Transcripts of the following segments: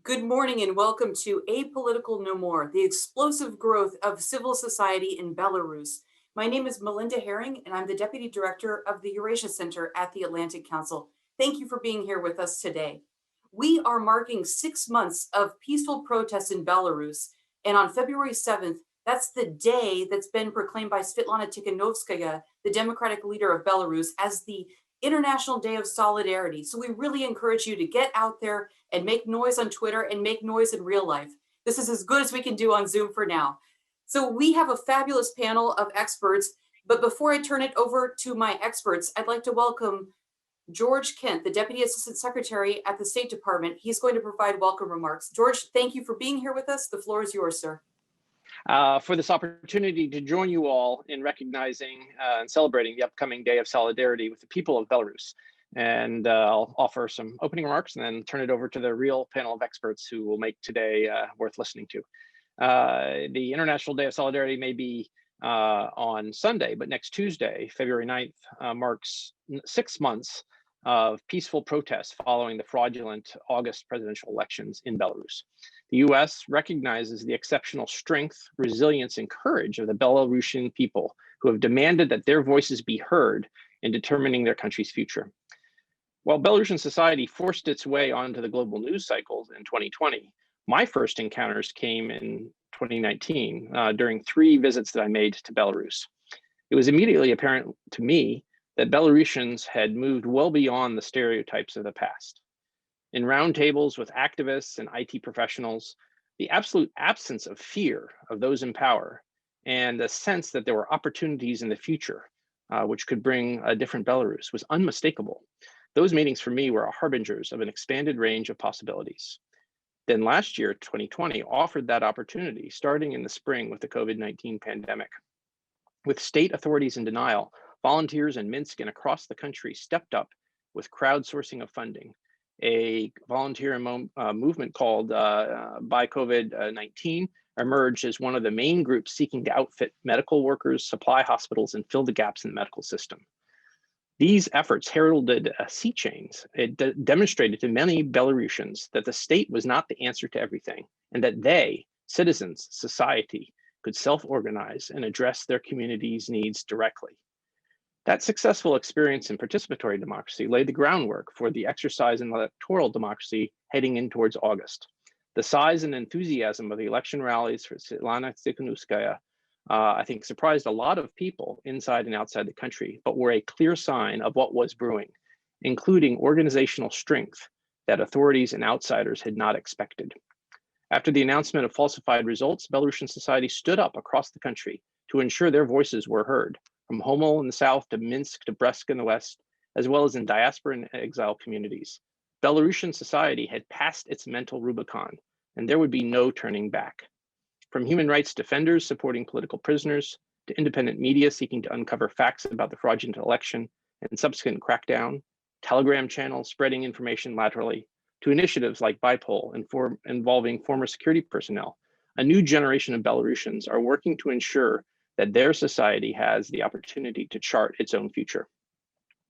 Good morning and welcome to Apolitical No More, the explosive growth of civil society in Belarus. My name is Melinda Haring and I'm the Deputy Director of the Eurasia Center at the Atlantic Council. Thank you for being here with us today. We are marking 6 months of peaceful protests in Belarus, and on February 7th, that's the day that's been proclaimed by Svetlana Tikhanovskaya, the Democratic leader of Belarus, as the International Day of Solidarity. So we really encourage you to get out there and make noise on Twitter and make noise in real life. This is as good as we can do on Zoom for now. So we have a fabulous panel of experts, but before I turn it over to my experts, I'd like to welcome George Kent, the Deputy Assistant Secretary at the State Department. He's going to provide welcome remarks. George, thank you for being here with us. The floor is yours, sir. For this opportunity to join you all in recognizing and celebrating the upcoming Day of Solidarity with the people of Belarus. And I'll offer some opening remarks and then turn it over to the real panel of experts who will make today worth listening to. The International Day of Solidarity may be on Sunday, but next Tuesday, February 9th, marks 6 months of peaceful protests following the fraudulent August presidential elections in Belarus. The US recognizes the exceptional strength, resilience, and courage of the Belarusian people who have demanded that their voices be heard in determining their country's future. While Belarusian society forced its way onto the global news cycles in 2020, my first encounters came in 2019 during 3 visits that I made to Belarus. It was immediately apparent to me that Belarusians had moved well beyond the stereotypes of the past. In roundtables with activists and IT professionals, the absolute absence of fear of those in power and the sense that there were opportunities in the future which could bring a different Belarus was unmistakable. Those meetings for me were harbingers of an expanded range of possibilities. Then last year, 2020, offered that opportunity starting in the spring with the COVID-19 pandemic. With state authorities in denial, volunteers in Minsk and across the country stepped up with crowdsourcing of funding. A volunteer movement called By COVID-19 emerged as one of the main groups seeking to outfit medical workers, supply hospitals, and fill the gaps in the medical system. These efforts heralded sea change. It demonstrated to many Belarusians that the state was not the answer to everything, and that they, citizens, society, could self-organize and address their community's needs directly. That successful experience in participatory democracy laid the groundwork for the exercise in electoral democracy heading in towards August. The size and enthusiasm of the election rallies for Svetlana Tikhanovskaya, I think, surprised a lot of people inside and outside the country, but were a clear sign of what was brewing, including organizational strength that authorities and outsiders had not expected. After the announcement of falsified results, Belarusian society stood up across the country to ensure their voices were heard, from Homel in the south to Minsk to Brest in the west, as well as in diaspora and exile communities. Belarusian society had passed its mental Rubicon, and there would be no turning back. From human rights defenders supporting political prisoners, to independent media seeking to uncover facts about the fraudulent election and subsequent crackdown, Telegram channels spreading information laterally, to initiatives like Bipol involving former security personnel, a new generation of Belarusians are working to ensure that their society has the opportunity to chart its own future.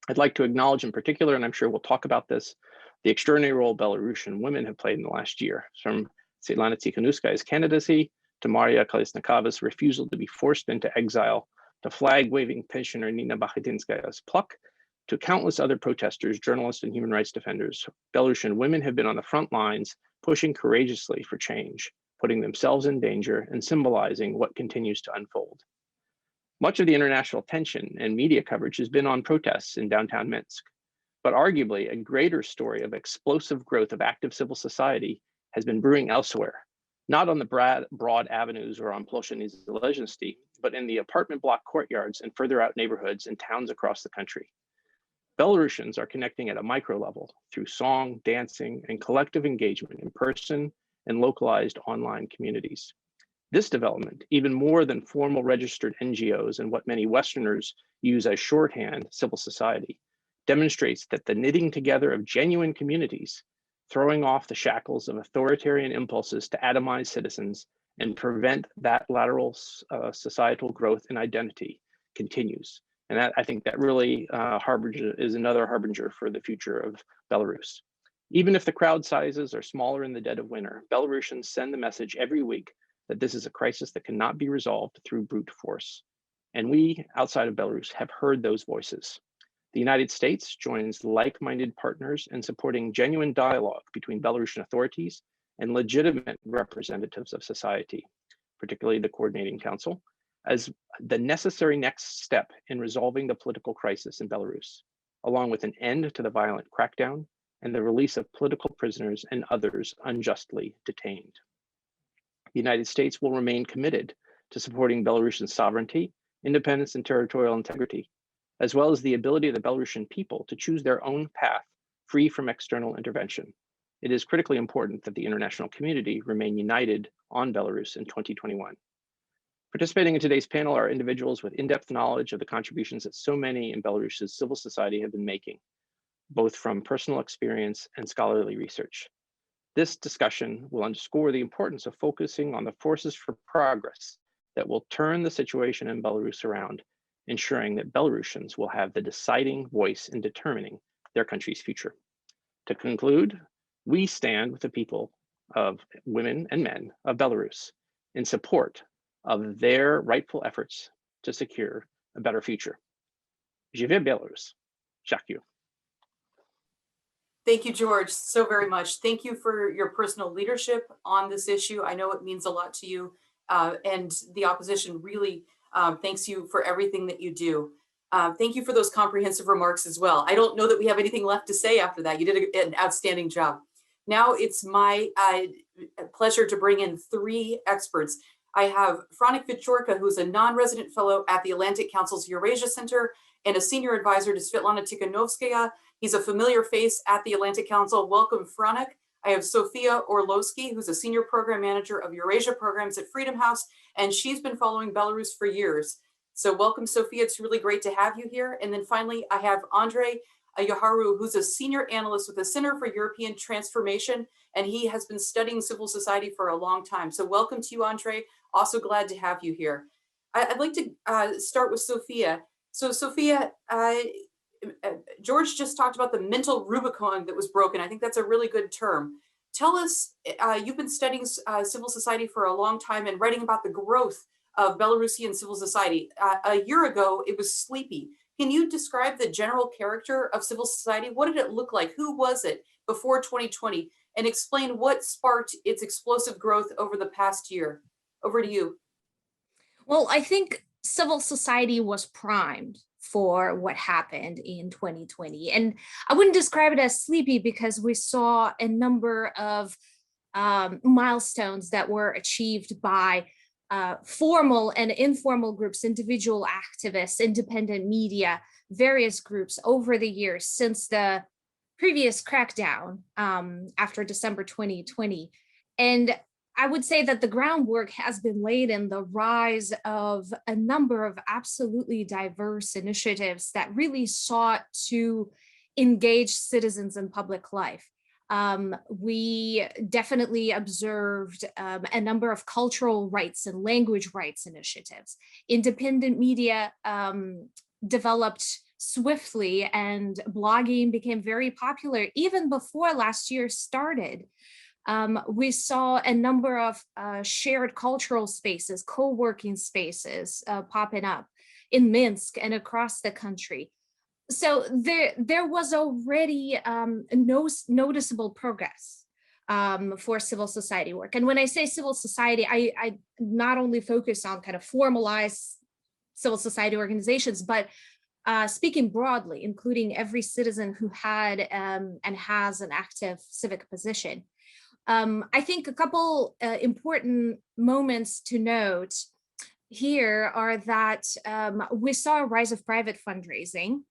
I'd like to acknowledge in particular, and I'm sure we'll talk about this, the extraordinary role Belarusian women have played in the last year, from Svetlana Tikhanovskaya's candidacy to Maria Kolesnikova's refusal to be forced into exile, to flag-waving pensioner Nina Bakhatinskaya's pluck, to countless other protesters, journalists, and human rights defenders. Belarusian women have been on the front lines, pushing courageously for change, putting themselves in danger and symbolizing what continues to unfold. Much of the international attention and media coverage has been on protests in downtown Minsk, but arguably a greater story of explosive growth of active civil society has been brewing elsewhere, not on the broad avenues or on Ploshchad Nezalezhnosti, but in the apartment block courtyards and further out neighborhoods and towns across the country. Belarusians are connecting at a micro level through song, dancing, and collective engagement in person and localized online communities. This development, even more than formal registered NGOs and what many Westerners use as shorthand civil society, demonstrates that the knitting together of genuine communities, throwing off the shackles of authoritarian impulses to atomize citizens and prevent that lateral societal growth and identity, continues. And that, I think that really is another harbinger for the future of Belarus. Even if the crowd sizes are smaller in the dead of winter, Belarusians send the message every week that this is a crisis that cannot be resolved through brute force. And we, outside of Belarus, have heard those voices. The United States joins like-minded partners in supporting genuine dialogue between Belarusian authorities and legitimate representatives of society, particularly the Coordinating Council, as the necessary next step in resolving the political crisis in Belarus, along with an end to the violent crackdown and the release of political prisoners and others unjustly detained. The United States will remain committed to supporting Belarusian sovereignty, independence, and territorial integrity, as well as the ability of the Belarusian people to choose their own path free from external intervention. It is critically important that the international community remain united on Belarus in 2021. Participating in today's panel are individuals with in-depth knowledge of the contributions that so many in Belarus's civil society have been making, both from personal experience and scholarly research. This discussion will underscore the importance of focusing on the forces for progress that will turn the situation in Belarus around, ensuring that Belarusians will have the deciding voice in determining their country's future. To conclude, we stand with the people of women and men of Belarus in support of their rightful efforts to secure a better future. Живе Belarus. Дякую. Thank you, George, so very much. Thank you for your personal leadership on this issue. I know it means a lot to you, and the opposition really thanks you for everything that you do. Thank you for those comprehensive remarks as well. I don't know that we have anything left to say after that. You did an outstanding job. Now it's my pleasure to bring in three experts. I have Franak Viačorka, who's a non-resident fellow at the Atlantic Council's Eurasia Center and a senior advisor to Svetlana Tikhanovskaya. He's a familiar face at the Atlantic Council. Welcome, Franak. I have Sofya Orlosky, who's a senior program manager of Eurasia programs at Freedom House, and she's been following Belarus for years. So welcome, Sofya. It's really great to have you here. And then finally, I have Andrei Yahorau, who's a senior analyst with the Center for European Transformation, and he has been studying civil society for a long time. So welcome to you, Andrei. Also glad to have you here. I'd like to start with Sofya. So Sofya, George just talked about the mental Rubicon that was broken. I think that's a really good term. Tell us, you've been studying civil society for a long time and writing about the growth of Belarusian civil society. A year ago, it was sleepy. Can you describe the general character of civil society? What did it look like? Who was it before 2020? And explain what sparked its explosive growth over the past year. Over to you. Well, I think civil society was primed for what happened in 2020. And I wouldn't describe it as sleepy because we saw a number of milestones that were achieved by formal and informal groups, individual activists, independent media, various groups over the years since the previous crackdown after December 2020. And I would say that the groundwork has been laid in the rise of a number of absolutely diverse initiatives that really sought to engage citizens in public life. We definitely observed a number of cultural rights and language rights initiatives. Independent media developed swiftly, and blogging became very popular even before last year started. We saw a number of shared cultural spaces, co-working spaces popping up in Minsk and across the country. So there was already noticeable progress for civil society work. And when I say civil society, I not only focus on kind of formalized civil society organizations, but speaking broadly, including every citizen who had and has an active civic position. I think a couple important moments to note here are that we saw a rise of private fundraising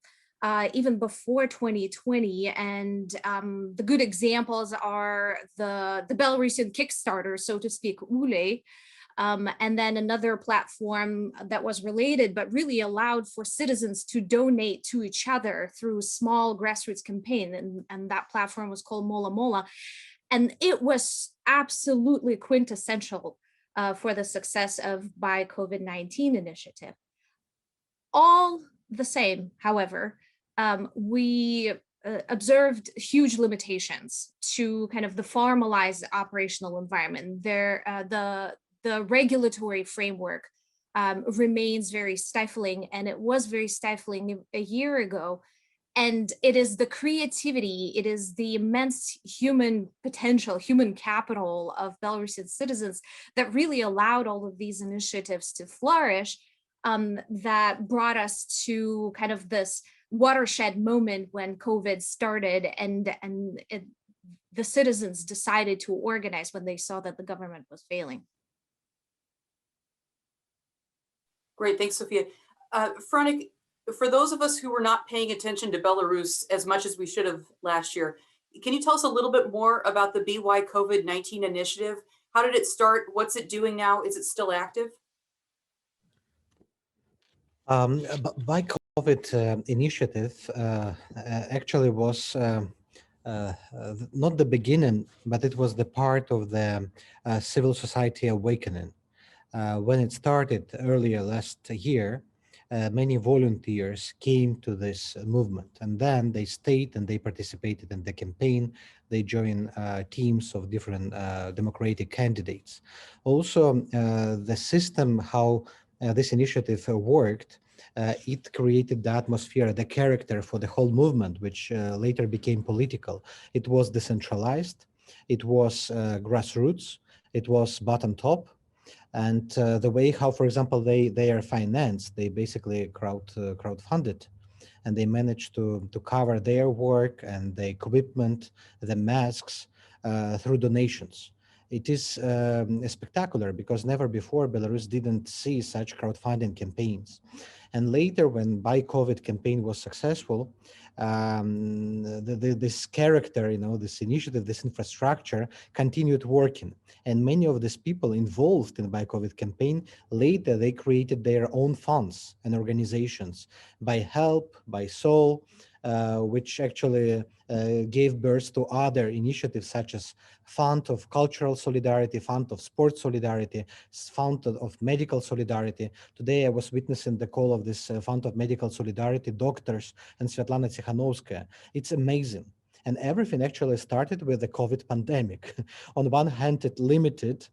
even before 2020, and the good examples are the Belarusian Kickstarter, so to speak, Ule, and then another platform that was related but really allowed for citizens to donate to each other through small grassroots campaign, and that platform was called Mola Mola. And it was absolutely quintessential for the success of Buy COVID-19 initiative. All the same, however, we observed huge limitations to kind of the formalized operational environment. The regulatory framework remains very stifling, and it was very stifling a year ago. And it is the creativity, it is the immense human potential, human capital of Belarusian citizens that really allowed all of these initiatives to flourish, that brought us to kind of this watershed moment when COVID started, and the citizens decided to organize when they saw that the government was failing. Great, thanks, Sophia. Franak, for those of us who were not paying attention to Belarus as much as we should have last year, can you tell us a little bit more about the BY COVID-19 initiative? How did it start? What's it doing now? Is it still active? By COVID initiative actually was not the beginning, but it was the part of the civil society awakening. When it started earlier last year, many volunteers came to this movement, and then they stayed and they participated in the campaign. They joined teams of different democratic candidates. Also, the system, how this initiative worked, it created the atmosphere, the character for the whole movement, which later became political. It was decentralized, it was grassroots, it was bottom top, and the way how, for example, they are financed, they basically crowdfunded, and they managed to cover their work and the equipment, the masks, through donations. It is spectacular because never before Belarus didn't see such crowdfunding campaigns. And later, when Buy COVID campaign was successful, this character, this initiative, this infrastructure continued working. And many of these people involved in the Buy COVID campaign, later they created their own funds and organizations by help, by soul, which actually gave birth to other initiatives such as Fund of Cultural Solidarity, Fund of Sports Solidarity, Fund of Medical Solidarity. Today I was witnessing the call of this Fund of Medical Solidarity, doctors, and Svetlana Tsikhanovskaya. It's amazing. And everything actually started with the COVID pandemic. On one hand, it limited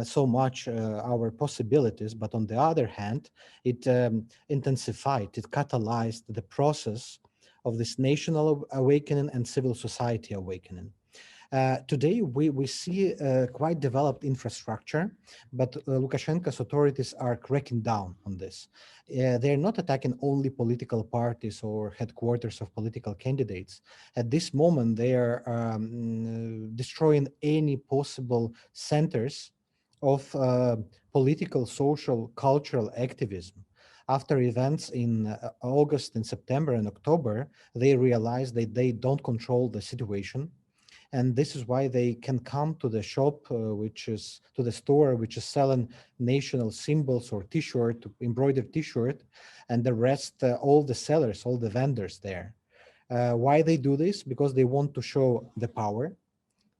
so much our possibilities, but on the other hand, it intensified, it catalyzed the process of this national awakening and civil society awakening. Today, we see quite developed infrastructure, but Lukashenko's authorities are cracking down on this. They're not attacking only political parties or headquarters of political candidates. At this moment, they are destroying any possible centers of political, social, cultural activism. After events in August and September and October, they realized that they don't control the situation. And this is why they can come to the shop, to the store, which is selling national symbols or T-shirt, embroidered T-shirt, and the rest, all the sellers, all the vendors there. Why they do this? Because they want to show the power.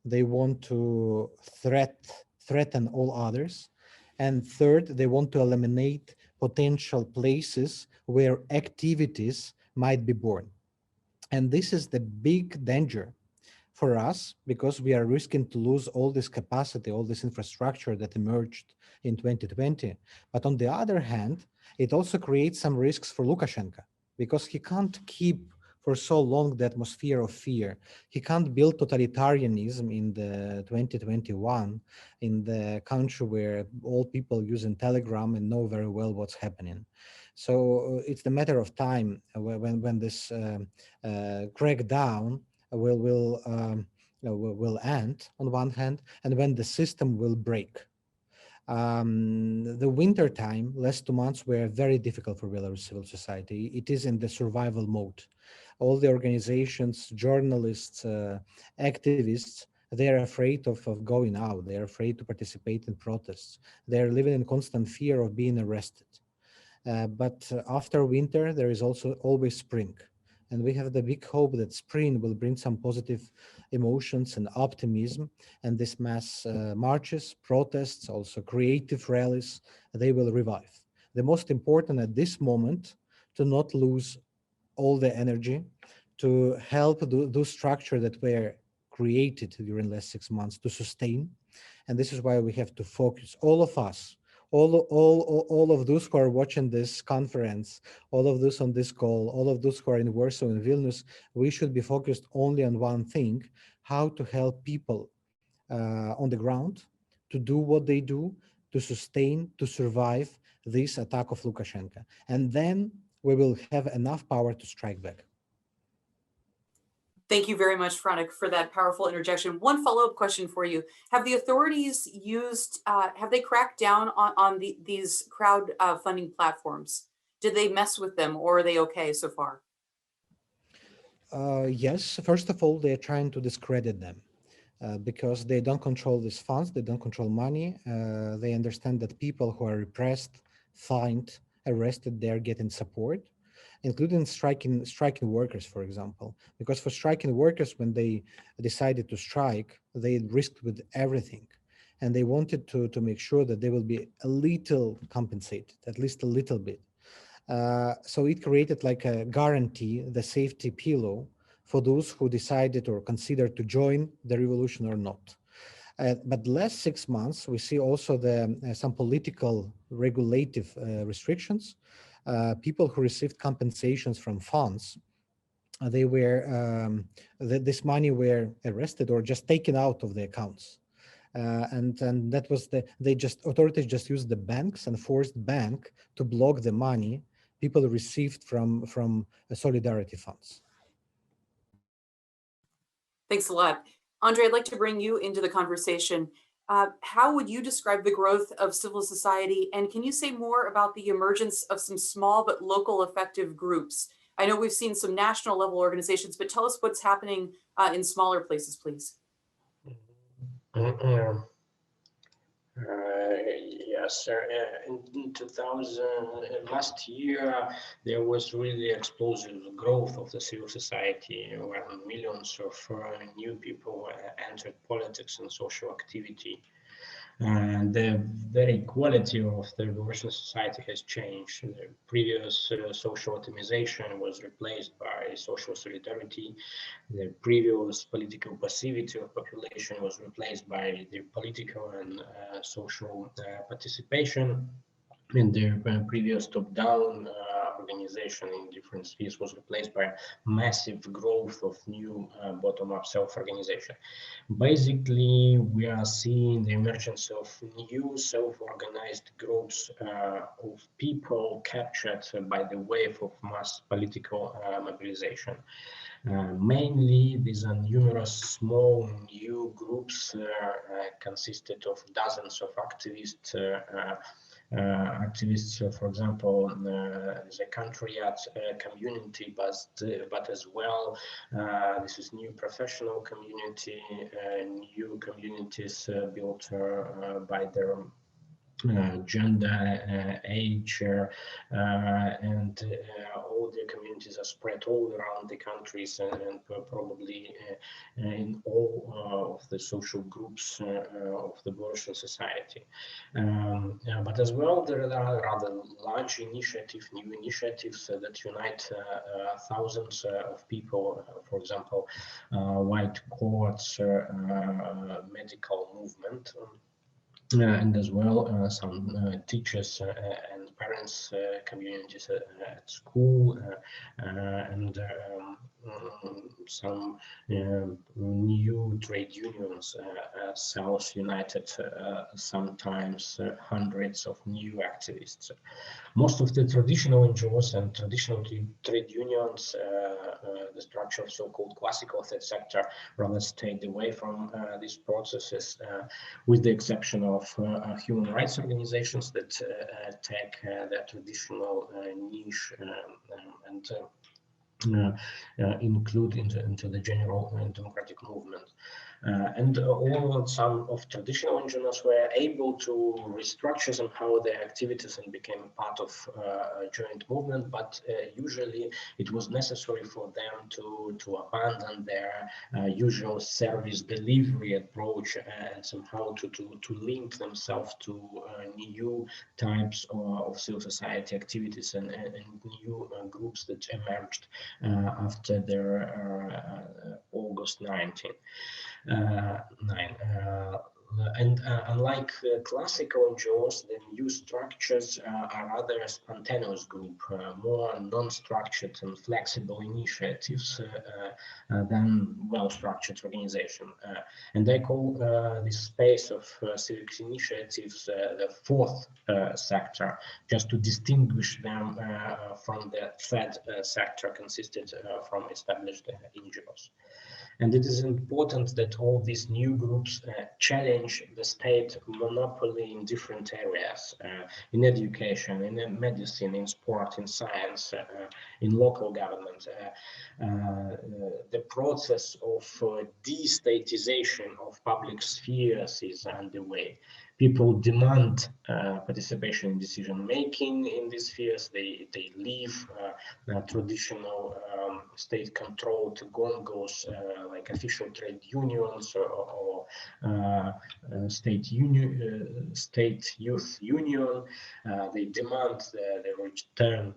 They want to threaten all others. And third, they want to eliminate potential places where activities might be born. And this is the big danger for us, because we are risking to lose all this capacity, all this infrastructure that emerged in 2020. But on the other hand, it also creates some risks for Lukashenko, because he can't keep for so long the atmosphere of fear. He can't build totalitarianism in the 2021 in the country where all people using Telegram and know very well what's happening. So it's the matter of time when this crackdown will end on one hand, and when the system will break. The winter time, last 2 months, were very difficult for Belarus civil society. It is in the survival mode. All the organizations, journalists, activists, they are afraid of going out. They are afraid to participate in protests. They are living in constant fear of being arrested. But after winter, there is also always spring. And we have the big hope that spring will bring some positive emotions and optimism. And this mass marches, protests, also creative rallies, they will revive. The most important at this moment, to not lose all the energy, to help those structures that were created during the last 6 months to sustain. And this is why we have to focus, all of us, all of those who are watching this conference, all of those on this call, all of those who are in Warsaw and Vilnius, we should be focused only on one thing: how to help people on the ground to do what they do, to sustain, to survive this attack of Lukashenko. And then we will have enough power to strike back. Thank you very much, Franak, for that powerful interjection. One follow-up question for you. Have the authorities have they cracked down on these crowd funding platforms? Did they mess with them, or are they okay so far? Yes, first of all, they're trying to discredit them because they don't control these funds, they don't control money. They understand that people who are repressed, fined, arrested, they're getting support, including striking workers, for example. Because for striking workers, when they decided to strike, they risked with everything. And they wanted to make sure that they will be a little compensated, at least a little bit. So it created like a guarantee, the safety pillow for those who decided or considered to join the revolution or not. But the last 6 months, we see also some political regulative restrictions. People who received compensations from funds, they were this money were arrested or just taken out of the accounts. And that was authorities just used the banks and forced bank to block the money people received from solidarity funds. Thanks a lot. Andrei, I'd like to bring you into the conversation. How would you describe the growth of civil society? And can you say more about the emergence of some small but local effective groups? I know we've seen some national level organizations, but tell us what's happening in smaller places, please. Yes, sir. In 2000, last year, there was really explosive growth of the civil society, where millions of new people entered politics and social activity. And the very quality of the Belarusian society has changed. The previous social atomization was replaced by social solidarity. The previous political passivity of population was replaced by the political and social participation. And the previous top-down organization in different spheres was replaced by massive growth of new bottom-up self-organization. Basically, we are seeing the emergence of new self-organized groups of people captured by the wave of mass political mobilization. Mainly, these are numerous small new groups consisted of dozens of activists. For example, the country at community, but as well, this is new professional community, new communities built by their gender, age, and all the communities are spread all around the countries and probably in all of the social groups of the Belarusian society. But as well, there are rather large new initiatives that unite thousands of people. For example, white coats, medical movement. And as well, some teachers and parents communities at school, and some new trade unions, self-united, sometimes hundreds of new activists. Most of the traditional NGOs and traditional trade unions, the structure of so-called classical third sector, rather stayed away from these processes, with the exception of human rights organizations that take their traditional niche and include into the general democratic movement. And some of traditional NGOs were able to restructure somehow their activities and became part of a joint movement, but usually it was necessary for them to abandon their usual service delivery approach and somehow to link themselves to new types of civil society activities and new groups that emerged after their August 19. And unlike classical NGOs, the new structures are rather spontaneous group, more non-structured and flexible initiatives than well-structured organization. And I call this space of civic initiatives the fourth sector, just to distinguish them from the third sector consisted from established NGOs. And it is important that all these new groups challenge the state monopoly in different areas, in education, in medicine, in sport, in science, in local government. The process of destatization of public spheres is underway. People demand participation in decision making in these spheres. They leave traditional state-controlled gongos like official trade unions or state youth union. They demand the return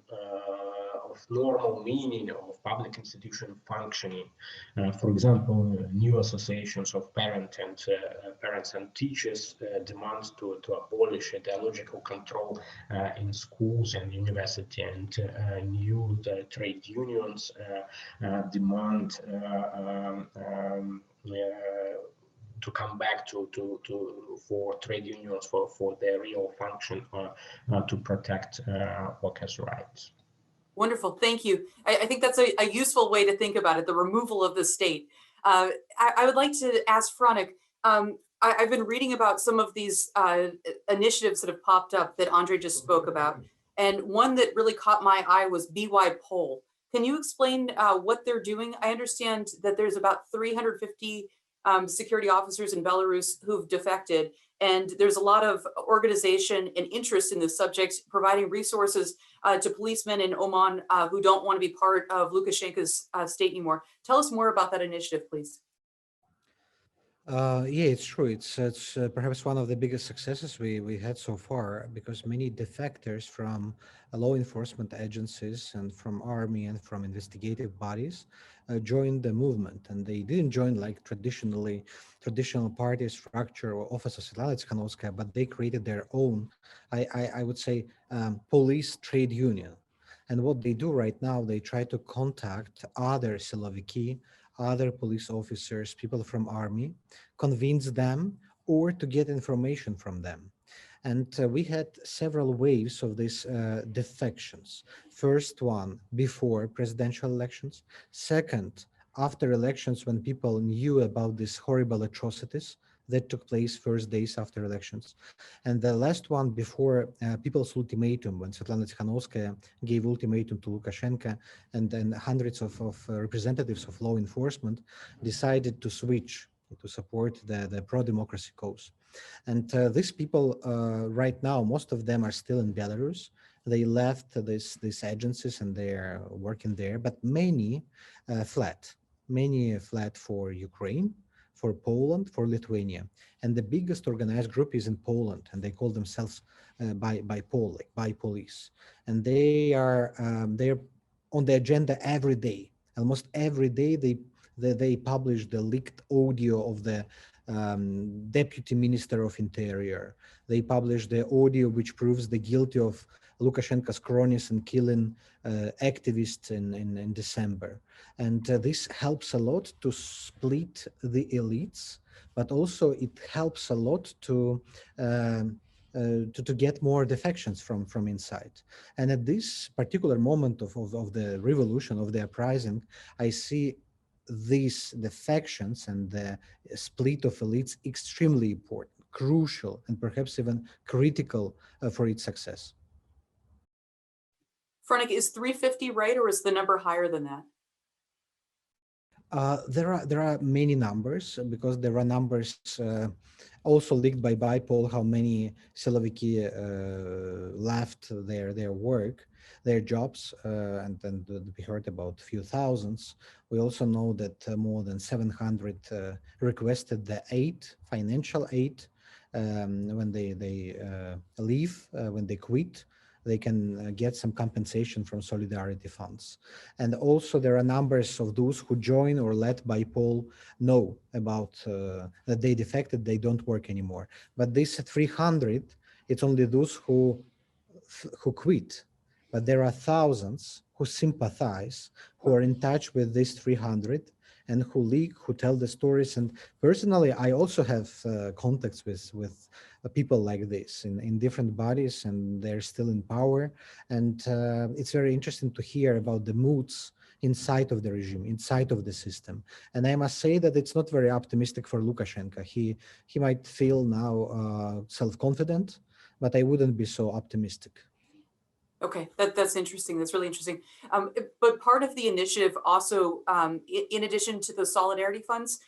of normal meaning of public institution functioning. For example, new associations of parents and teachers demand to abolish ideological control in schools and university, and new trade unions demand to come back for trade unions for their real function to protect workers' rights. Wonderful, thank you. I think that's a useful way to think about it, the removal of the state. I would like to ask Franak, I've been reading about some of these initiatives that have popped up that Andrei just spoke about. And one that really caught my eye was BY Poll. Can you explain what they're doing? I understand that there's about 350 security officers in Belarus who've defected, and there's a lot of organization and interest in this subject, providing resources to policemen in Oman who don't want to be part of Lukashenko's state anymore. Tell us more about that initiative, please. Yeah, it's true. It's perhaps one of the biggest successes we had so far, because many defectors from law enforcement agencies and from army and from investigative bodies joined the movement, and they didn't join like traditional party structure or office of Svetlana Tikhanovskaya, but they created their own, I would say, police trade union. And what they do right now, they try to contact other siloviki, other police officers, people from army, convince them or to get information from them. And we had several waves of these defections. First one before presidential elections. Second, after elections, when people knew about these horrible atrocities that took place first days after elections. And the last one before people's ultimatum, when Svetlana Tikhanovskaya gave ultimatum to Lukashenko, and then hundreds of representatives of law enforcement decided to switch to support the pro-democracy cause. And these people right now, most of them are still in Belarus. They left these agencies and they're working there, but many fled. Many fled for Ukraine, for Poland, for Lithuania. And the biggest organized group is in Poland, and they call themselves by police. And they're on the agenda every day. Almost every day they publish the leaked audio of the Deputy Minister of Interior. They publish the audio which proves the guilty of Lukashenko's cronies and killing activists in December. And this helps a lot to split the elites, but also it helps a lot to get more defections from inside. And at this particular moment of the revolution, of the uprising, I see these defections and the split of elites extremely important, crucial, and perhaps even critical for its success. Franak, is 350 right, or is the number higher than that? There are many numbers, because there are numbers also leaked by BIPOL, how many Siloviki left their work, their jobs, and then we heard about a few thousands. We also know that more than 700 requested the aid, financial aid, when they leave, when they quit. They can get some compensation from solidarity funds. And also there are numbers of those who join or let BIPOL know about that they defected, they don't work anymore. But this 300, it's only those who quit. But there are thousands who sympathize, who are in touch with these 300, and who leak, who tell the stories. And personally, I also have contacts with people like this in different bodies, and they're still in power. And it's very interesting to hear about the moods inside of the regime, inside of the system. And I must say that it's not very optimistic for Lukashenko. He might feel now self-confident, but I wouldn't be so optimistic. Okay, that's interesting. That's really interesting. But part of the initiative also, in addition to the solidarity funds,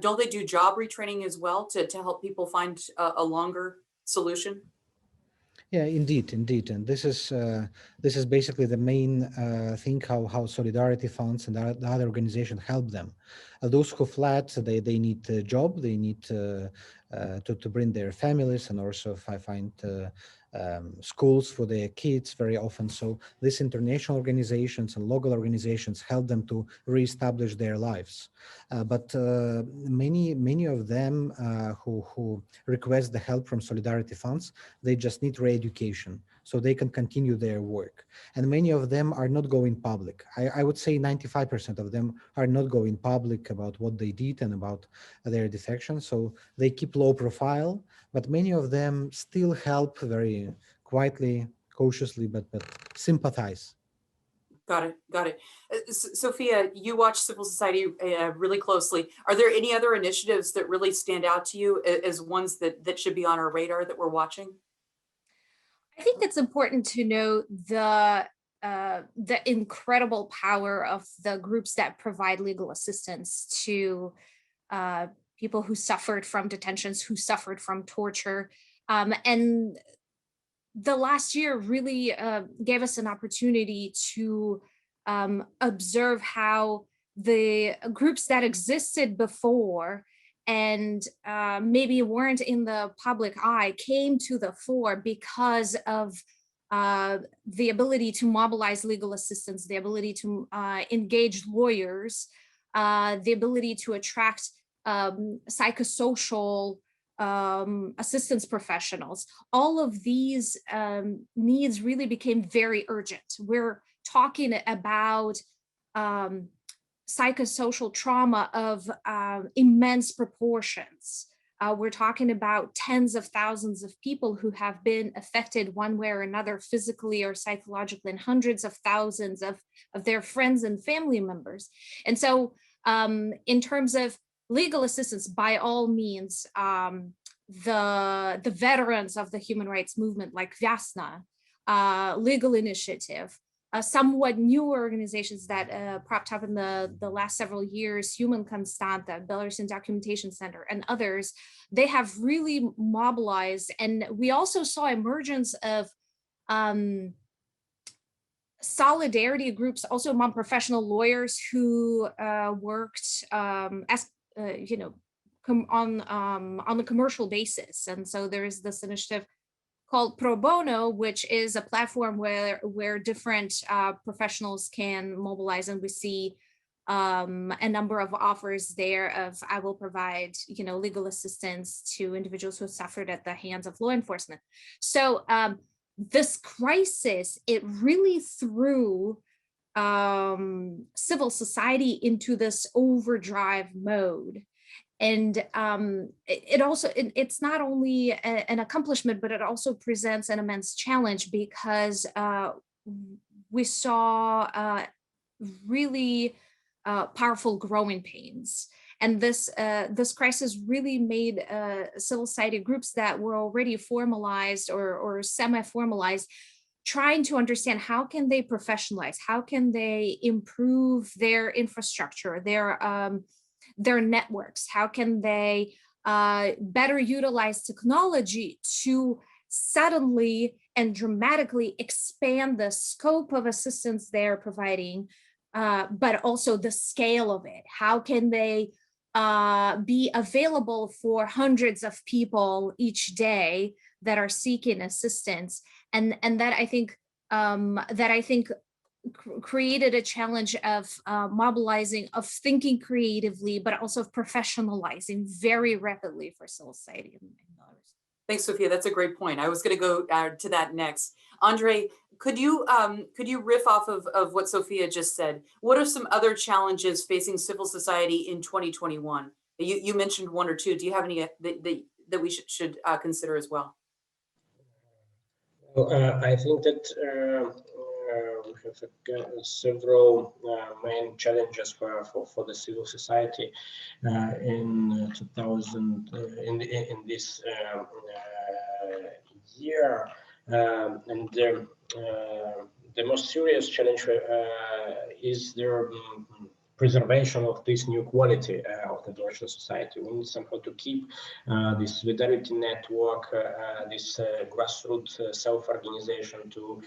don't they do job retraining as well to help people find a longer solution? Yeah, indeed. And this is basically the main thing, how solidarity funds and the other organizations help them. Those who fled, they need a job, they need to bring their families, and also find schools for their kids very often. So these international organizations and local organizations help them to reestablish their lives. But many of them who request the help from solidarity funds, they just need re-education so they can continue their work. And many of them are not going public. I would say 95% of them are not going public about what they did and about their defection. So they keep low profile, but many of them still help very quietly, cautiously, but sympathize. Got it. Sofya, you watch civil society really closely. Are there any other initiatives that really stand out to you as ones that should be on our radar that we're watching? I think it's important to note the incredible power of the groups that provide legal assistance to people who suffered from detentions, who suffered from torture. And the last year really gave us an opportunity to observe how the groups that existed before and maybe weren't in the public eye came to the fore because of the ability to mobilize legal assistance, the ability to engage lawyers, the ability to attract psychosocial assistance professionals. All of these needs really became very urgent. We're talking about psychosocial trauma of immense proportions. We're talking about tens of thousands of people who have been affected one way or another, physically or psychologically, and hundreds of thousands of their friends and family members. And so in terms of legal assistance, by all means, the veterans of the human rights movement like Vyasna, Legal Initiative, somewhat newer organizations that propped up in the last several years, Human Constanta, Belarusian Documentation Center, and others, they have really mobilized. And we also saw emergence of solidarity groups also among professional lawyers who worked as on the commercial basis. And so there is this initiative called Pro Bono, which is a platform where different professionals can mobilize, and we see a number of offers there of I will provide legal assistance to individuals who suffered at the hands of law enforcement. So this crisis, it really threw civil society into this overdrive mode. And it's not only an accomplishment, but it also presents an immense challenge because we saw really powerful growing pains. And this crisis really made civil society groups that were already formalized or semi-formalized trying to understand how can they professionalize, how can they improve their infrastructure, their networks, how can they better utilize technology to suddenly and dramatically expand the scope of assistance they're providing, but also the scale of it. How can they be available for hundreds of people each day that are seeking assistance? And that I think created a challenge of mobilizing, of thinking creatively, but also of professionalizing very rapidly for civil society in Belarus. Thanks, Sofya. That's a great point. I was going to go to that next. Andrei, could you riff off of what Sofya just said? What are some other challenges facing civil society in 2021? You mentioned one or two. Do you have any that we should consider as well? Well, I think that we have several main challenges for the civil society in 2000 in this year, and the most serious challenge is their preservation of this new quality of the Belarusian society. We need somehow to keep this solidarity network, this grassroots self-organization to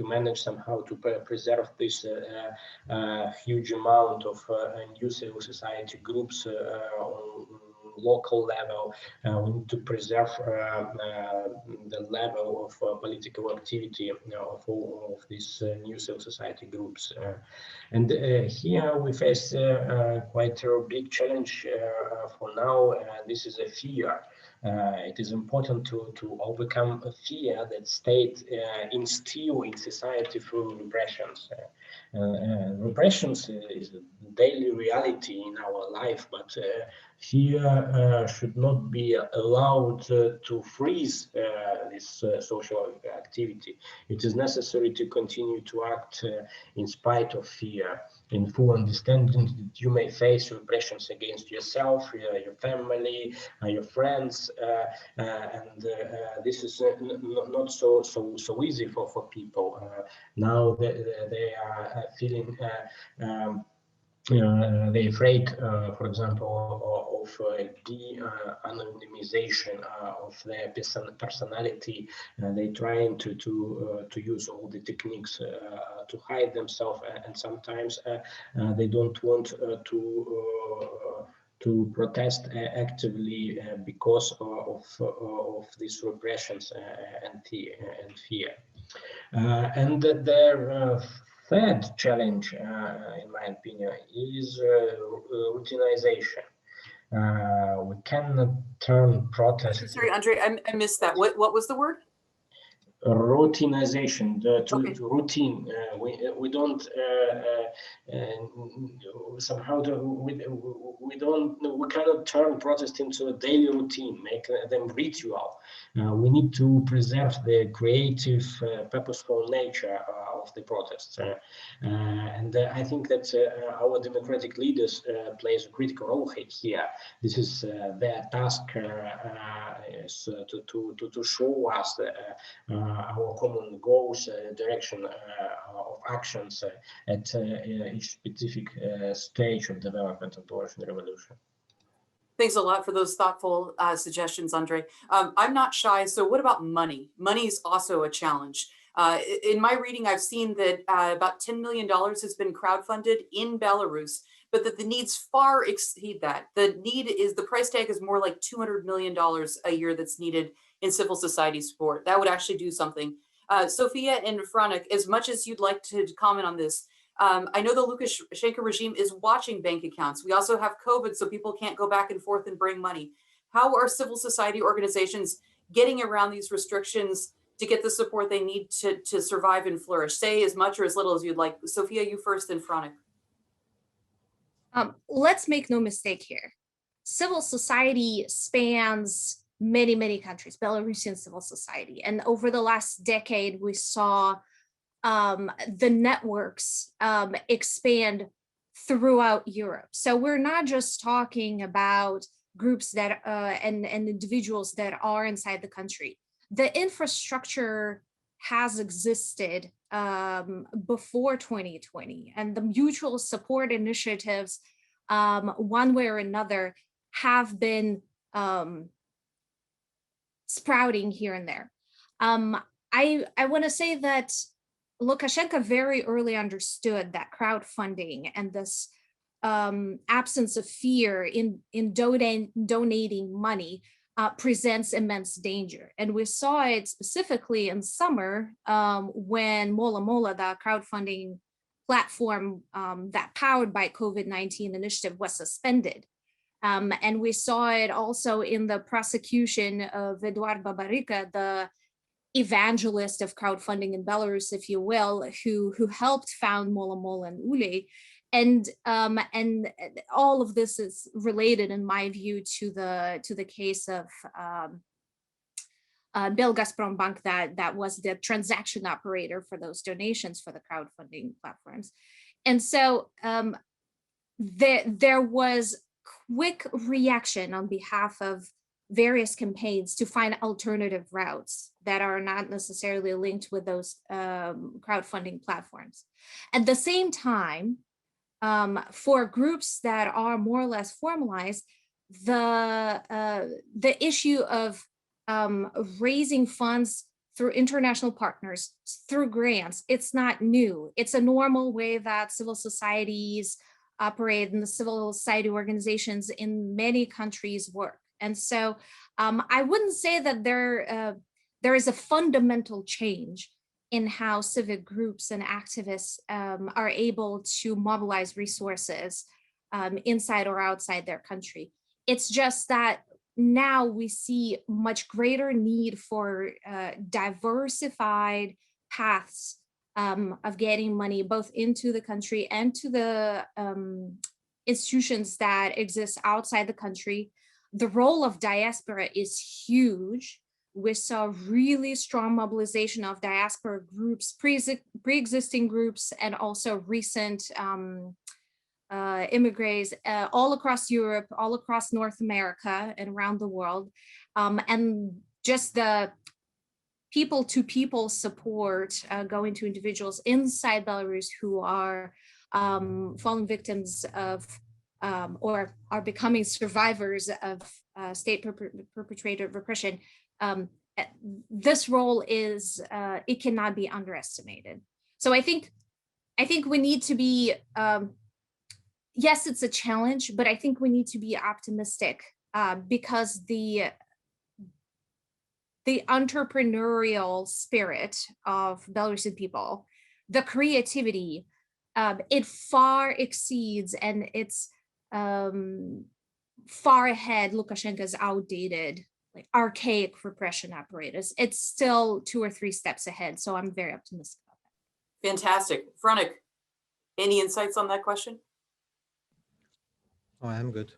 manage somehow to preserve this huge amount of new civil society groups on local level. We need to preserve the level of political activity of all of these new civil society groups. And here we face quite a big challenge for now. This is a fear. It is important to overcome a fear that state instill in society through repressions. Repressions is a daily reality in our life, but fear should not be allowed to freeze this social activity. It is necessary to continue to act in spite of fear, in full understanding that you may face repressions against yourself, your family, your friends, and this is not so easy for people. Now they are feeling they're afraid, for example, of de-anonymization of their personality. They're trying to use all the techniques to hide themselves, and sometimes they don't want to protest actively because of these repressions and fear. And their third challenge, in my opinion, is routinization. We cannot turn protest. Sorry, Andrei, I missed that. What was the word? Routinization, Okay. to routine. We don't somehow we cannot turn protest into a daily routine, make them ritual. We need to preserve the creative, purposeful nature of the protests, and I think that our democratic leaders plays a critical role here. This is their task, is to show us our common goals, direction of actions at each specific stage of development of the Belarusian revolution. Thanks a lot for those thoughtful suggestions, Andrei. I'm not shy, so what about money? Money is also a challenge. In my reading, I've seen that about $10 million has been crowdfunded in Belarus, but that the needs far exceed that. The price tag is more like $200 million a year that's needed in civil society support. That would actually do something. Sofya and Franak, as much as you'd like to comment on this, I know the Lukashenko regime is watching bank accounts. We also have COVID, so people can't go back and forth and bring money. How are civil society organizations getting around these restrictions to get the support they need to survive and flourish? Say as much or as little as you'd like. Sofya, you first, and Franak. Let's make no mistake here. Civil society spans many countries, Belarusian civil society. And over the last decade, we saw the networks expand throughout Europe. So we're not just talking about groups that and individuals that are inside the country. the infrastructure has existed before 2020, and the mutual support initiatives, one way or another, have been sprouting here and there. I want to say that Lukashenko very early understood that crowdfunding and this absence of fear in donating money presents immense danger. And we saw it specifically in summer when Mola Mola, the crowdfunding platform that powered by COVID-19 initiative, was suspended. And we saw it also in the prosecution of Eduard Babarika, the evangelist of crowdfunding in Belarus, if you will, who helped found Mola Mola and Ule. And all of this is related, in my view, to the case of Belgazprom that was the transaction operator for those donations for the crowdfunding platforms. And so there was quick reaction on behalf of various campaigns to find alternative routes that are not necessarily linked with those crowdfunding platforms. At the same time, for groups that are more or less formalized, the issue of raising funds through international partners, through grants, it's not new. It's a normal way that civil societies operate and the civil society organizations in many countries work. And so I wouldn't say that there is a fundamental change in how civic groups and activists are able to mobilize resources inside or outside their country. It's just that now we see much greater need for diversified paths of getting money both into the country and to the institutions that exist outside the country. The role of diaspora is huge. We saw really strong mobilization of diaspora groups, pre-existing groups, and also recent immigrants all across Europe, all across North America, and around the world. And just the people-to-people support going to individuals inside Belarus who are fallen victims of or are becoming survivors of state-perpetrated repression. This role is, it cannot be underestimated. So I think we need to be, yes, it's a challenge, but I think we need to be optimistic because the entrepreneurial spirit of Belarusian people, the creativity, it far exceeds, and it's far ahead Lukashenko's outdated, like archaic repression apparatus. It's still 2 or 3 steps ahead. So I'm very optimistic about that. Fantastic. Franak, any insights on that question? Oh, I'm good.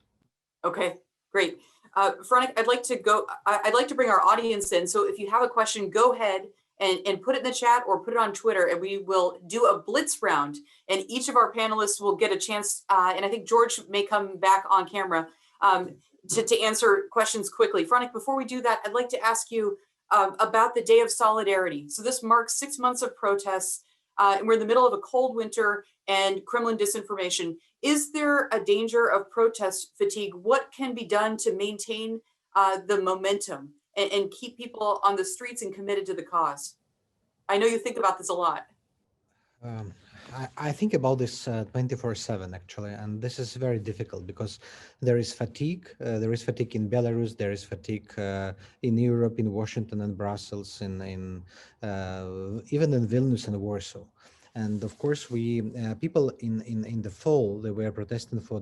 Okay, great. Franak, I'd like to bring our audience in. So if you have a question, go ahead and put it in the chat or put it on Twitter, and we will do a blitz round, and each of our panelists will get a chance, and I think George may come back on camera to answer questions quickly. Franak, before we do that, I'd like to ask you about the Day of Solidarity. So this marks 6 months of protests, and we're in the middle of a cold winter and Kremlin disinformation. Is there a danger of protest fatigue? What can be done to maintain the momentum and keep people on the streets and committed to the cause? I know you think about this a lot. I think about this 24/7 actually, and this is very difficult because there is fatigue. There is fatigue in Belarus. There is fatigue in Europe, in Washington and Brussels, in even in Vilnius and Warsaw. And of course, people in the fall, they were protesting for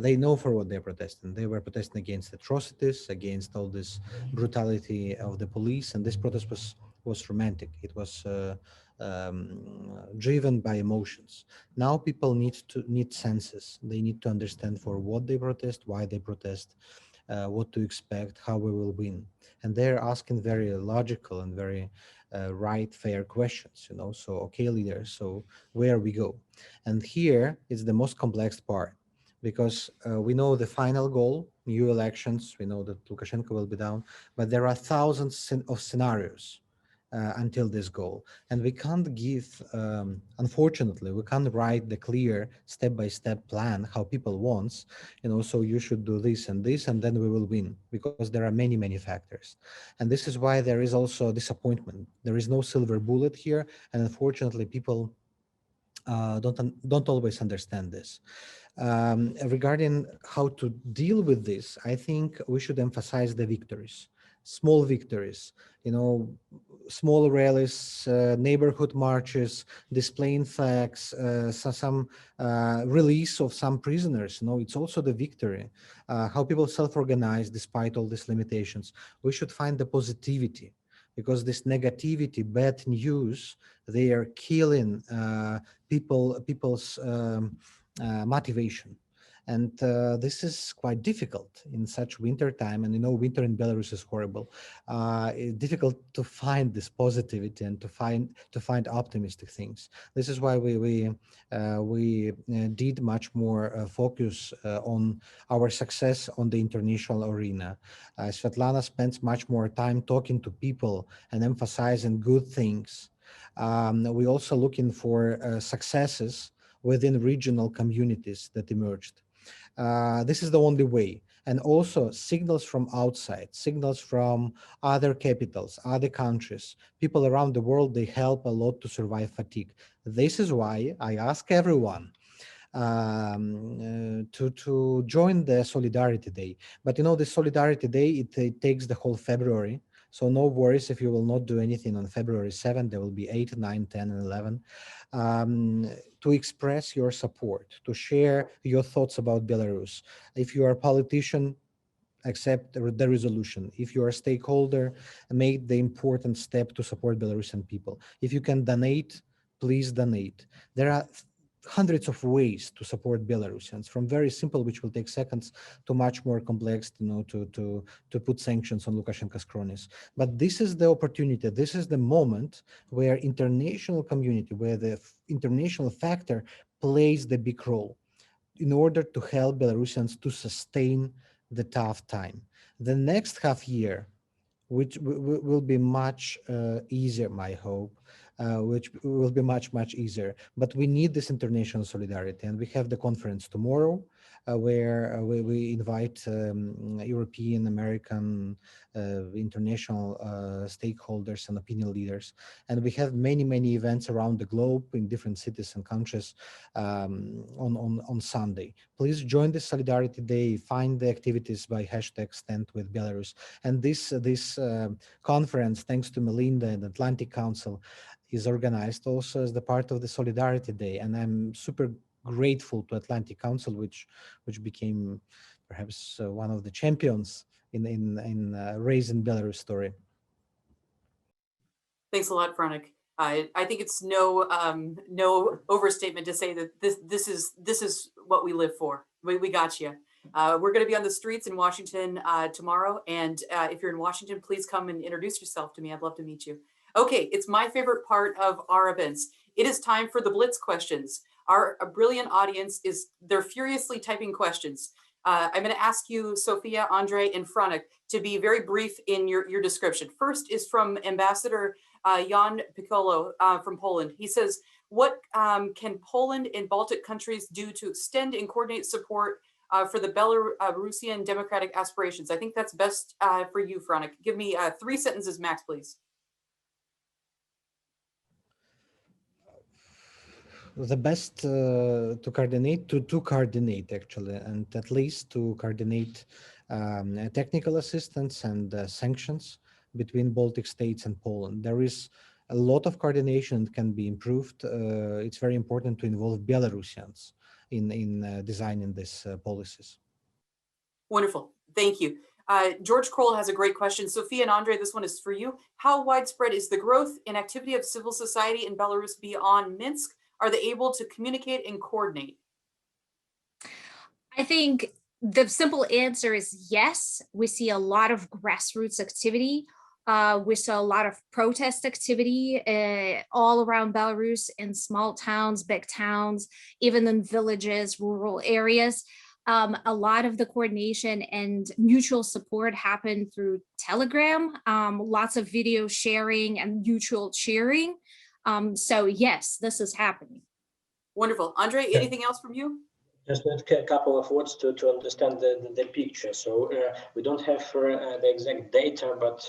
they know for what they're protesting. They were protesting against atrocities, against all this brutality of the police, and this protest was romantic. It was driven by emotions. Now people need senses. They need to understand for what they protest, why they protest, what to expect, how we will win. And they're asking very logical and very right, fair questions, So, okay, leaders, so where we go? And here is the most complex part. because we know the final goal, new elections, we know that Lukashenko will be down, but there are thousands of scenarios until this goal. And we can't give, unfortunately, we can't write the clear step-by-step plan how people wants, so you should do this, and then we will win, because there are many, many factors. And this is why there is also disappointment. There is no silver bullet here. And unfortunately, people don't always understand this. Regarding how to deal with this, I think we should emphasize the victories, small victories, small rallies, neighborhood marches, displaying flags, some release of some prisoners. It's also the victory, how people self-organize despite all these limitations. We should find the positivity, because this negativity, bad news, they are killing people's motivation. And this is quite difficult in such winter time. And winter in Belarus is horrible. It's difficult to find this positivity and to find optimistic things. This is why we did much more focus on our success on the international arena. Svetlana spends much more time talking to people and emphasizing good things. We also looking for successes within regional communities that emerged. This is the only way. And also signals from outside, signals from other capitals, other countries, people around the world, they help a lot to survive fatigue. This is why I ask everyone to join the Solidarity Day. But the Solidarity Day, it takes the whole February. So no worries if you will not do anything on February 7th. There will be 8, 9, 10, and 11. To express your support, to share your thoughts about Belarus. If you are a politician, accept the resolution. If you are a stakeholder, make the important step to support Belarusian people. If you can donate, please donate. There are hundreds of ways to support Belarusians, from very simple, which will take seconds, to much more complex, to put sanctions on Lukashenko's cronies. But this is the opportunity. This is the moment where international community, where the international factor plays the big role in order to help Belarusians to sustain the tough time. The next half year, which will be much easier, my hope, which will be much, much easier. But we need this international solidarity. And we have the conference tomorrow, where we invite European, American, international stakeholders and opinion leaders. And we have many, many events around the globe in different cities and countries on Sunday. Please join the Solidarity Day, find the activities by #StandWithBelarus. And this conference, thanks to Melinda and Atlantic Council, is organized also as the part of the Solidarity Day. And I'm super grateful to Atlantic Council, which became perhaps one of the champions in raising Belarus story. Thanks a lot, Franak. I think it's no overstatement to say that this is what we live for. We got you. We're going to be on the streets in Washington tomorrow, and if you're in Washington, please come and introduce yourself to me. I'd love to meet you. Okay, it's my favorite part of our events. It is time for the Blitz questions. Our brilliant audience they're furiously typing questions. I'm going to ask you, Sofya, Andrei, and Franak, to be very brief in your description. First is from Ambassador Jan Piccolo from Poland. He says, what can Poland and Baltic countries do to extend and coordinate support for the Belarusian democratic aspirations? I think that's best for you, Franak. Give me 3 sentences max, please. The best to coordinate actually, and at least to coordinate technical assistance and sanctions between Baltic states and Poland. There is a lot of coordination that can be improved. It's very important to involve Belarusians in designing these policies. Wonderful, thank you. George Kroll has a great question. Sofya and Andrei, this one is for you. How widespread is the growth and activity of civil society in Belarus beyond Minsk? Are they able to communicate and coordinate? I think the simple answer is yes. We see a lot of grassroots activity. We saw a lot of protest activity all around Belarus, in small towns, big towns, even in villages, rural areas. A lot of the coordination and mutual support happened through Telegram, lots of video sharing and mutual cheering. So yes, this is happening. Wonderful. Andrei, anything else from you? Just a couple of words to understand the picture. So we don't have the exact data, but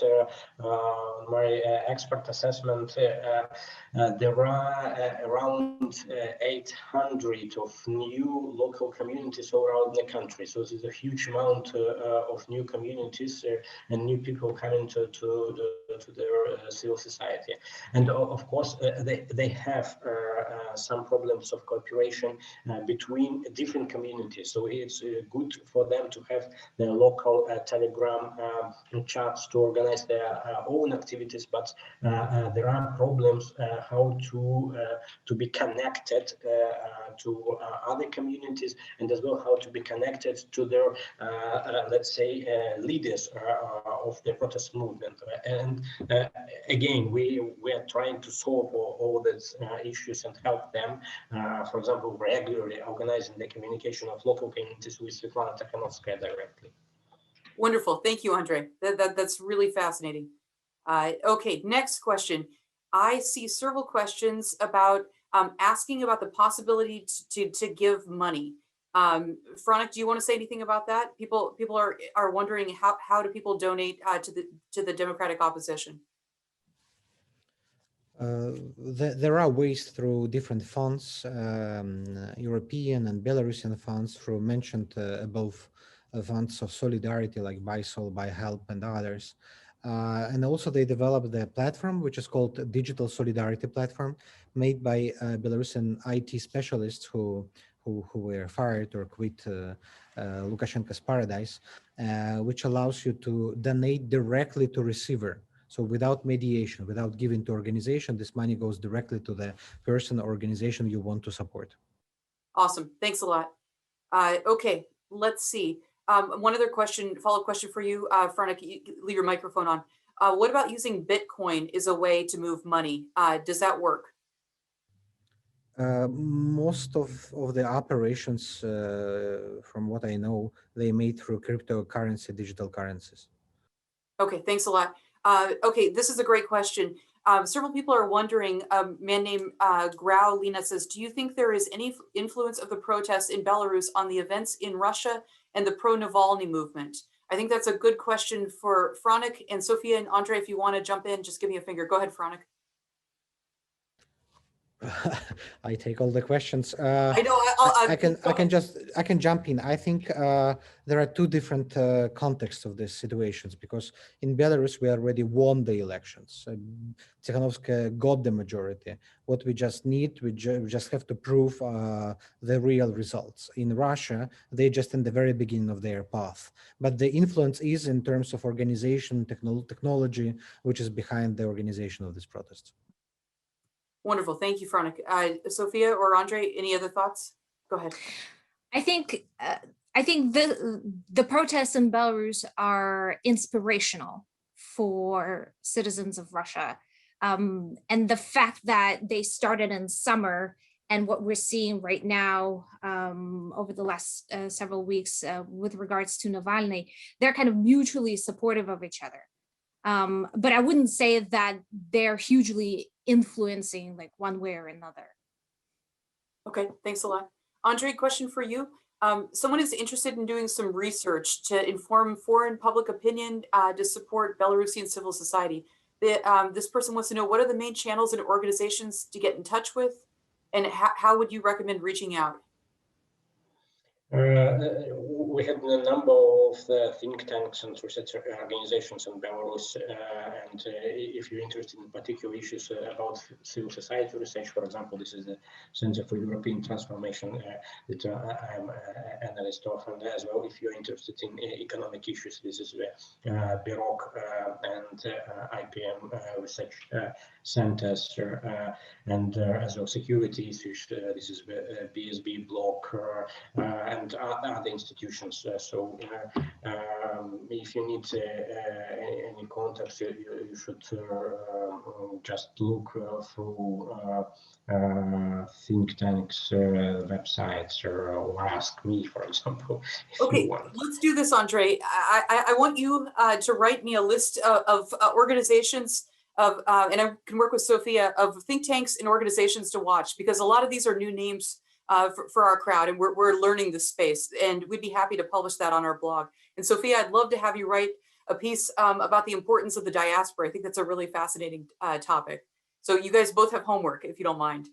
my expert assessment, there are around 800 of new local communities all around the country. So this is a huge amount of new communities and new people coming to their civil society. And of course, they have some problems of cooperation between different communities. So it's good for them to have their local Telegram chats to organize their own activities, but there are problems how to be connected to other communities, and as well how to be connected to their let's say leaders of the protest movement. And again, we are trying to solve all these issues and help them. For example, regularly organizing the communication of local communities with Svetlana Tikhanovskaya directly. Wonderful. Thank you, Andrei. That's really fascinating. Okay, next question. I see several questions about asking about the possibility to give money. Franak, do you want to say anything about that? People are wondering how do people donate to the democratic opposition? There are ways through different funds, European and Belarusian funds, through mentioned above funds of solidarity like BuySol, BuyHelp, and others. And also they developed the platform, which is called Digital Solidarity Platform, made by Belarusian IT specialists who were fired or quit Lukashenko's paradise, which allows you to donate directly to receiver. So without mediation, without giving to organization, this money goes directly to the person or organization you want to support. Awesome. Thanks a lot. Okay, let's see. One other question, follow-up question for you, Franak, leave your microphone on. What about using Bitcoin as a way to move money? Does that work? Most of the operations, from what I know, they made through cryptocurrency, digital currencies. Okay, thanks a lot. Okay, this is a great question. Several people are wondering, a man named Grau Lina says, do you think there is any influence of the protests in Belarus on the events in Russia and the pro-Navalny movement? I think that's a good question for Franak and Sofya and Andrei. If you want to jump in, just give me a finger. Go ahead, Franak. I take all the questions. I know. I can jump in. I think there are two different contexts of these situations, because in Belarus we already won the elections. Tikhanovskaya got the majority. What we just need, we just have to prove the real results. In Russia, they're just in the very beginning of their path. But the influence is in terms of organization, technology, which is behind the organization of these protests. Wonderful. Thank you, Franak. Sofya or Andrei, any other thoughts? Go ahead. I think the protests in Belarus are inspirational for citizens of Russia. And the fact that they started in summer and what we're seeing right now over the last several weeks with regards to Navalny, they're kind of mutually supportive of each other. But I wouldn't say that they're hugely influencing like one way or another. Okay, thanks a lot. Andrei, question for you. Someone is interested in doing some research to inform foreign public opinion to support Belarusian civil society. This person wants to know, what are the main channels and organizations to get in touch with, and how would you recommend reaching out? We had a number of think tanks and research organizations in Belarus, and if you're interested in particular issues about civil society research, for example, this is the Center for European Transformation that I'm an analyst of, and as well, if you're interested in economic issues, this is the BEROC and IPM research centers, and as well security issues, this is the BSB block, and other institutions. So if you need any context, you should just look through think tanks websites or ask me, for example, if Okay, you want. let's do this, Andrei. I want you to write me a list of organizations of, and I can work with Sofya, of think tanks and organizations to watch, because a lot of these are new names for our crowd, and we're learning the space, and we'd be happy to publish that on our blog. And Sofya, I'd love to have you write a piece about the importance of the diaspora. I think that's a really fascinating topic. So you guys both have homework, if you don't mind.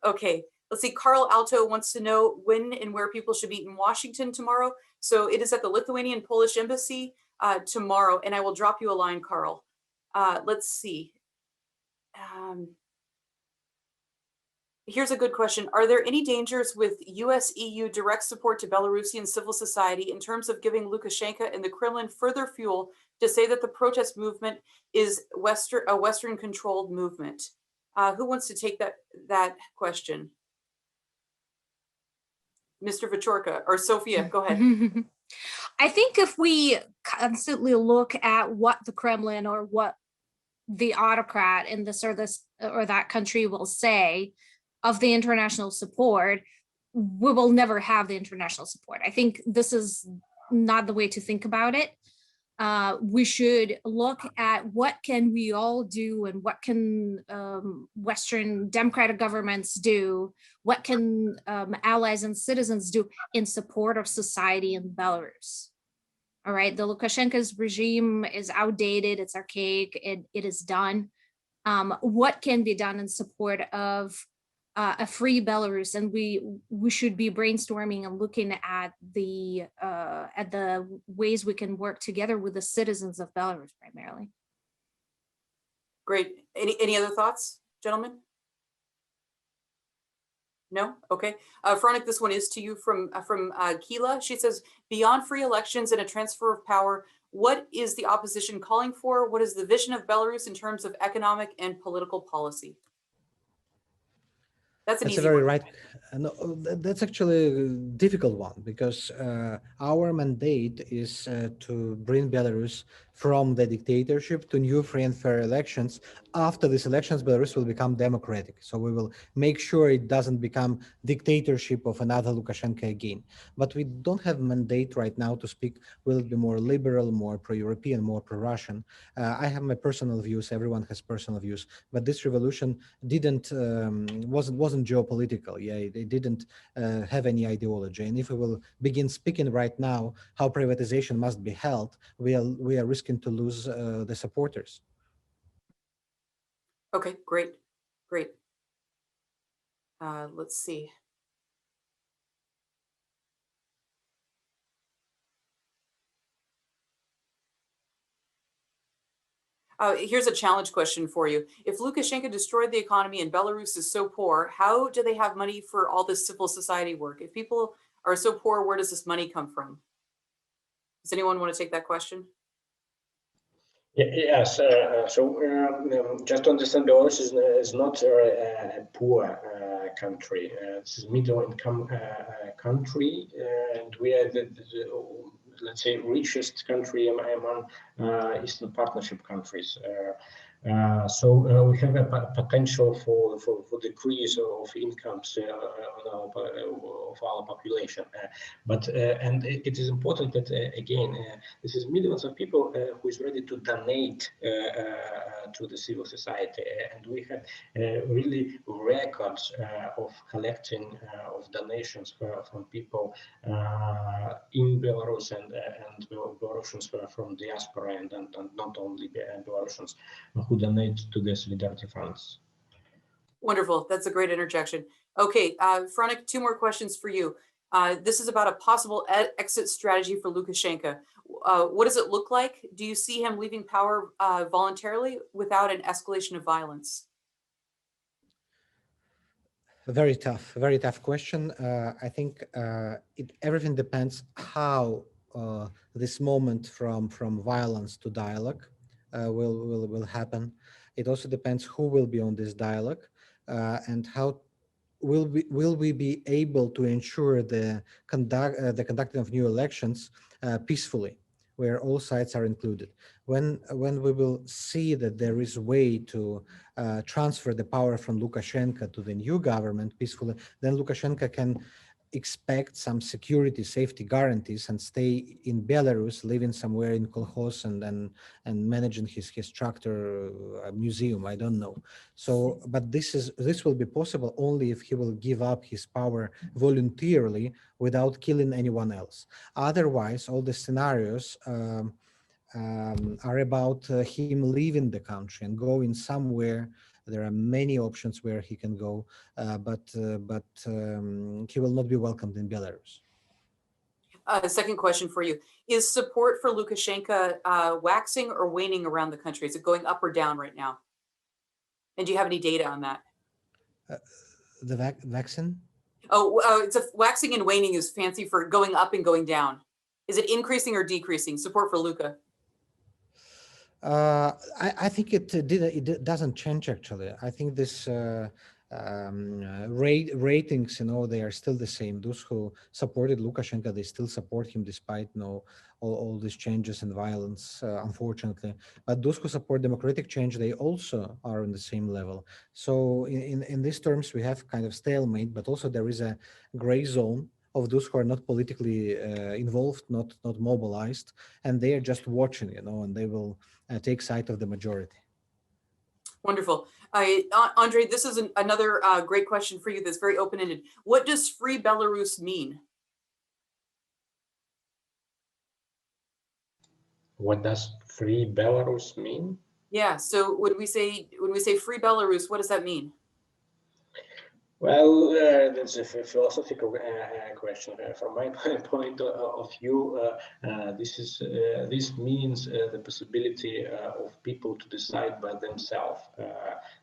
Okay. Let's see, Carl Alto wants to know when and where people should be in Washington tomorrow. So it is at the Lithuanian Polish Embassy tomorrow, and I will drop you a line, Carl. Let's see. Here's a good question. Are there any dangers with US-EU direct support to Belarusian civil society in terms of giving Lukashenko and the Kremlin further fuel to say that the protest movement is a Western-controlled movement? Who wants to take that question? Mr. Viačorka or Sofya, go ahead. I think if we constantly look at what the Kremlin or what the autocrat in this or that country will say of the international support, we will never have the international support. I think this is not the way to think about it. We should look at what can we all do and what can Western democratic governments do, what can allies and citizens do in support of society in Belarus. All right, the Lukashenko's regime is outdated, it's archaic, it is done. What can be done in support of a free Belarus? And we should be brainstorming and looking at the ways we can work together with the citizens of Belarus primarily. Great. Any other thoughts, gentlemen? No? Okay. Franak, this one is to you from Kila. She says, beyond free elections and a transfer of power, what is the opposition calling for? What is the vision of Belarus in terms of economic and political policy? That's an easy very one. right. No, that's actually a difficult one, because our mandate is to bring Belarus from the dictatorship to new free and fair elections. After these elections, Belarus will become democratic. So we will make sure it doesn't become dictatorship of another Lukashenko again. But we don't have mandate right now to speak, will it be more liberal, more pro-European, more pro-Russian. I have my personal views, everyone has personal views, but this revolution wasn't geopolitical. Yeah, it didn't have any ideology. And if we will begin speaking right now how privatization must be held, we are risking to lose the supporters. Okay, great. Let's see. Here's a challenge question for you. If Lukashenko destroyed the economy and Belarus is so poor, how do they have money for all this civil society work? If people are so poor, where does this money come from? Does anyone want to take that question? Yes, just to understand, Belarus is not a poor country. It's a middle-income country, and we are the let's say, richest country among Eastern Partnership countries. So we have a potential for decrease of incomes of our population. And it is important that again, this is millions of people who is ready to donate to the civil society, and we have really records of collecting of donations from people in Belarus and Belarusians from diaspora and not only Belarusians who donate to the solidarity funds. Wonderful. That's a great interjection. Okay, Franak, two more questions for you. This is about a possible exit strategy for Lukashenko. What does it look like? Do you see him leaving power voluntarily without an escalation of violence? Very tough question. I think everything depends how this moment from violence to dialogue will happen. It also depends who will be on this dialogue and how will we be able to ensure the conducting of new elections peacefully. where all sides are included. When we will see that there is a way to transfer the power from Lukashenko to the new government peacefully, then Lukashenko can expect some security, safety guarantees and stay in Belarus, living somewhere in kolkhoz and managing his tractor museum. I don't know. So, but this will be possible only if he will give up his power voluntarily without killing anyone else. Otherwise, all the scenarios are about him leaving the country and going somewhere. There are many options where he can go, but he will not be welcomed in Belarus. Second question for you. Is support for Lukashenko waxing or waning around the country? Is it going up or down right now? And do you have any data on that? The vaccine? Oh, it's waxing and waning is fancy for going up and going down. Is it increasing or decreasing? Support for Luka? I think it doesn't change actually. I think this ratings, they are still the same. Those who supported Lukashenko, they still support him despite all these changes and violence, unfortunately. But those who support democratic change, they also are on the same level. So in these terms, we have kind of stalemate, but also there is a gray zone of those who are not politically involved, not mobilized, and they are just watching, and they will take side of the majority. Wonderful. Andrei, this is another great question for you that's very open-ended. What does free Belarus mean? What does free Belarus mean? Yeah, so when we say free Belarus, what does that mean? Well, that's a philosophical question. From my point of view, this means the possibility of people to decide by themselves.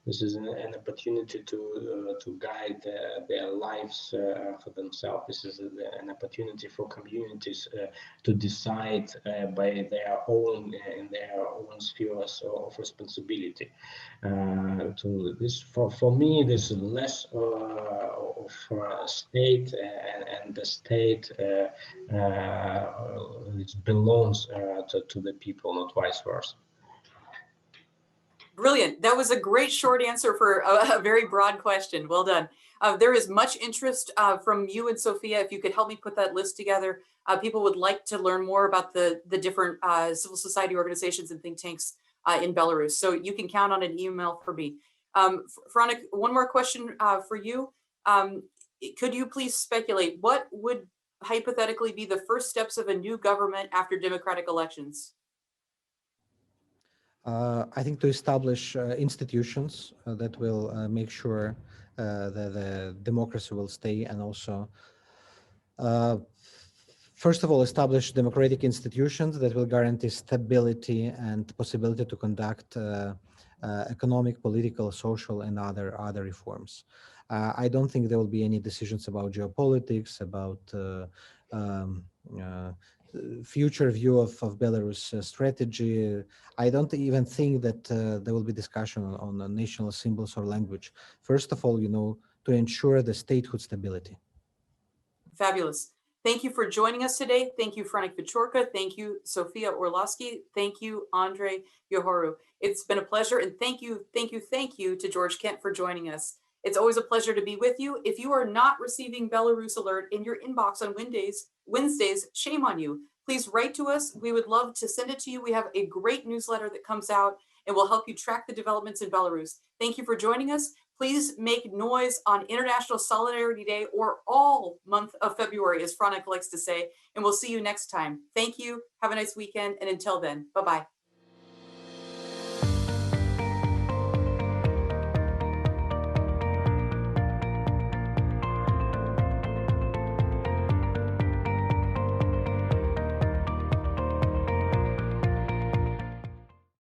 This is an opportunity to guide their lives for themselves. This is an opportunity for communities to decide by their own in their own spheres of responsibility. For me, this is less of state and the state which belongs to the people, not vice versa. Brilliant. That was a great short answer for a very broad question. Well done. There is much interest from you and Sofya. If you could help me put that list together, people would like to learn more about the different civil society organizations and think tanks in Belarus. So you can count on an email from me. Franak, one more question for you. Could you please speculate what would hypothetically be the first steps of a new government after democratic elections? I think to establish institutions that will make sure that the democracy will stay, and also, first of all, establish democratic institutions that will guarantee stability and possibility to conduct economic, political, social, and other reforms. I don't think there will be any decisions about geopolitics, about future view of Belarus strategy. I don't even think that there will be discussion on national symbols or language. First of all, to ensure the statehood stability. Fabulous. Thank you for joining us today. Thank you, Franak Viačorka. Thank you, Sofya Orlosky. Thank you, Andrei Yahorau. It's been a pleasure, and thank you to George Kent for joining us. It's always a pleasure to be with you. If you are not receiving Belarus Alert in your inbox on Wednesdays, shame on you. Please write to us. We would love to send it to you. We have a great newsletter that comes out and will help you track the developments in Belarus. Thank you for joining us. Please make noise on International Solidarity Day or all month of February, as Franak likes to say, and we'll see you next time. Thank you. Have a nice weekend. And until then, bye-bye.